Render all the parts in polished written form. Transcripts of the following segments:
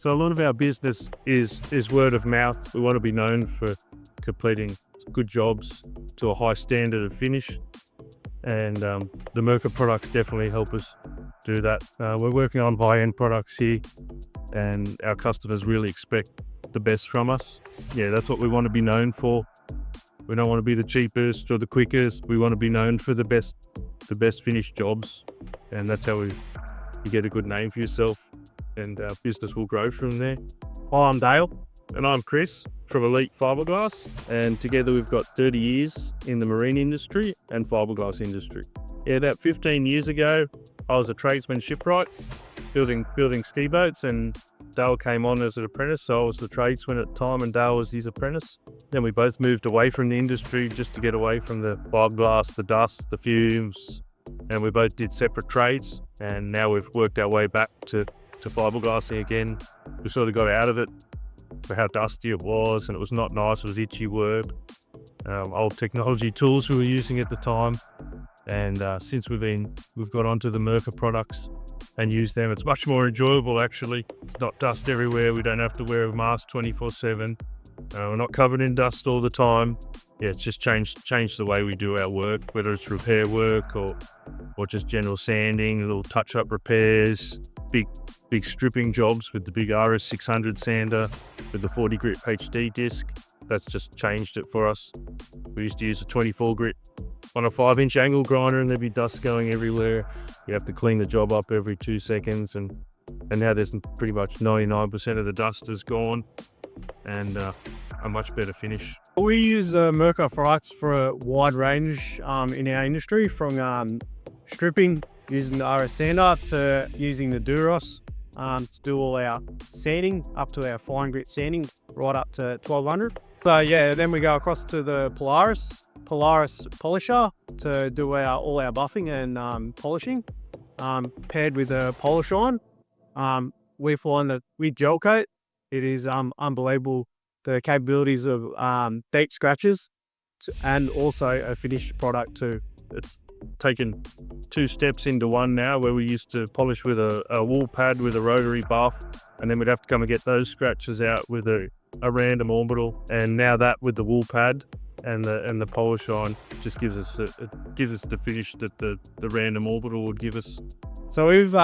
So a lot of our business is word of mouth. We want to be known for completing good jobs to a high standard of finish, and the Mirka products definitely help us do that. We're working on high-end products here, and our customers really expect the best from us. Yeah, that's what we want to be known for. We don't want to be the cheapest or the quickest. We want to be known for the best finished jobs, and that's how you get a good name for yourself, and our business will grow from there. Hi, I'm Dale. And I'm Chris from Elite Fibreglass, and together we've got 30 years in the marine industry and fiberglass industry. Yeah, about 15 years ago, I was a tradesman shipwright, building ski boats, and Dale came on as an apprentice, so I was the tradesman at the time and Dale was his apprentice. Then we both moved away from the industry just to get away from the fiberglass, the dust, the fumes, and we both did separate trades, and now we've worked our way back to fiberglassing again. We sort of got out of it for how dusty it was, and it was not nice. It was itchy work, old technology tools we were using at the time, and since we've got onto the Mirka products and used them, it's much more enjoyable actually. It's not dust everywhere. We don't have to wear a mask 24/7. We're not covered in dust all the time. Yeah, it's just changed the way we do our work, whether it's repair work or just general sanding, little touch-up repairs, big stripping jobs with the big RS600 sander with the 40 grit HD disc. That's just changed it for us. We used to use a 24 grit on a 5-inch angle grinder, and there'd be dust going everywhere. You have to clean the job up every 2 seconds, and now there's pretty much 99% of the dust is gone, and a much better finish. We use Mirka products for a wide range in our industry, from stripping using the RS sander to using the Duros to do all our sanding, up to our fine grit sanding, right up to 1200. So yeah, then we go across to the Polaris polisher to do all our buffing and polishing, paired with a polish on. We find that with gel coat, it is unbelievable, the capabilities of deep scratches and also a finished product too. It's taken 2 steps into one now, where we used to polish with a wool pad with a rotary buff, and then we'd have to come and get those scratches out with a random orbital, and now that with the wool pad and the polish on just gives us the finish that the random orbital would give us. So we've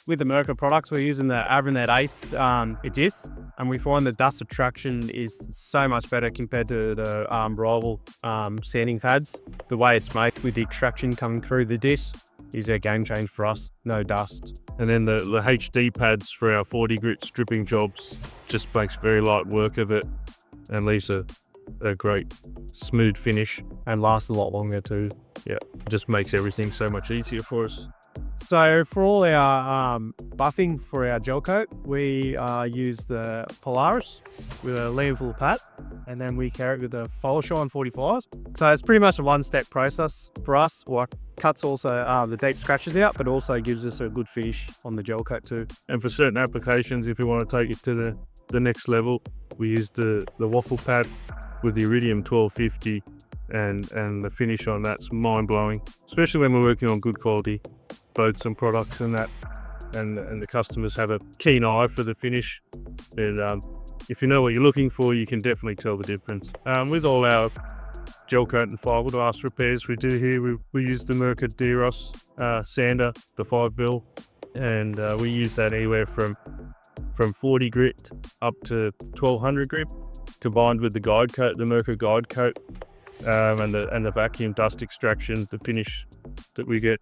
with the Mirka products, we're using the Abrasives Ace disc, and we find the dust attraction is so much better compared to the rival sanding pads. The way it's made with the extraction coming through the disc is a game changer for us. No dust. And then the HD pads for our 40 grit stripping jobs just makes very light work of it and leaves a great smooth finish, and lasts a lot longer too. Yeah, it just makes everything so much easier for us. So for all our buffing for our gel coat, we use the Polaris with a landfill pad, and then we carry it with the Folshine 45. So it's pretty much a one-step process for us. What cuts also the deep scratches out, but also gives us a good finish on the gel coat too. And for certain applications, if we want to take it to the next level, we use the waffle pad with the Iridium 1250, and the finish on that's mind-blowing, especially when we're working on good quality boats and products and that, and the customers have a keen eye for the finish. And if you know what you're looking for, you can definitely tell the difference. With all our gel coat and fiberglass repairs we do here, we use the Mirka Duros sander, the 5mm, and we use that anywhere from 40 grit up to 1200 grit, combined with the guide coat, the Mirka guide coat, and the vacuum dust extraction. The finish that we get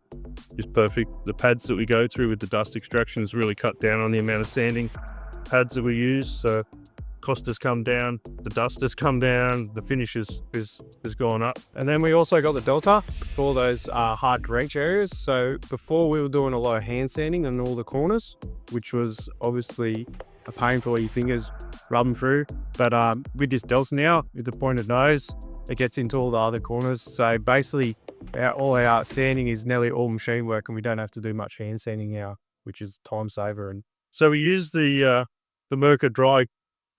is perfect. The pads that we go through with the dust extraction has really cut down on the amount of sanding pads that we use, so cost has come down, the dust has come down, the finish has gone up. And then we also got the Delta for those hard to reach areas. So before, we were doing a lot of hand sanding in all the corners, which was obviously a pain for your fingers rubbing through. But with this Delta now, with the pointed nose, it gets into all the other corners. So basically, all our sanding is nearly all machine work, and we don't have to do much hand sanding now, which is a time saver. And so we use the Mirka dry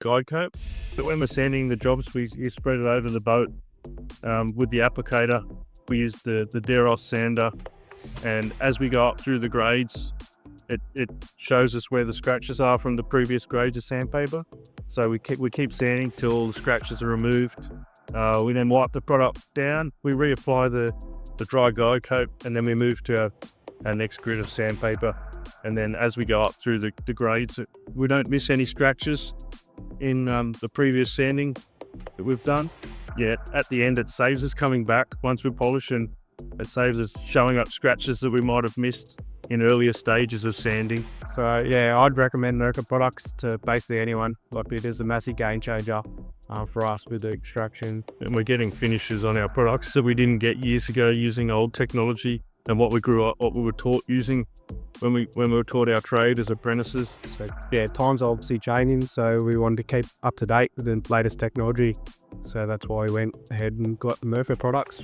guide coat, but when we're sanding the jobs, you spread it over the boat with the applicator. We use the Duros sander, and as we go up through the grades, It shows us where the scratches are from the previous grades of sandpaper. So we keep sanding till all the scratches are removed. We then wipe the product down. We reapply the dry guide coat, and then we move to our next grid of sandpaper. And then as we go up through the grades, we don't miss any scratches in the previous sanding that we've done. Yet at the end, it saves us coming back once we polish, and it saves us showing up scratches that we might have missed in earlier stages of sanding. So yeah, I'd recommend Mirka products to basically anyone. Like, it is a massive game changer for us with the extraction. And we're getting finishes on our products that we didn't get years ago using old technology and what we were taught using when we were taught our trade as apprentices. So yeah, times are obviously changing, so we wanted to keep up to date with the latest technology. So that's why we went ahead and got the Mirka products.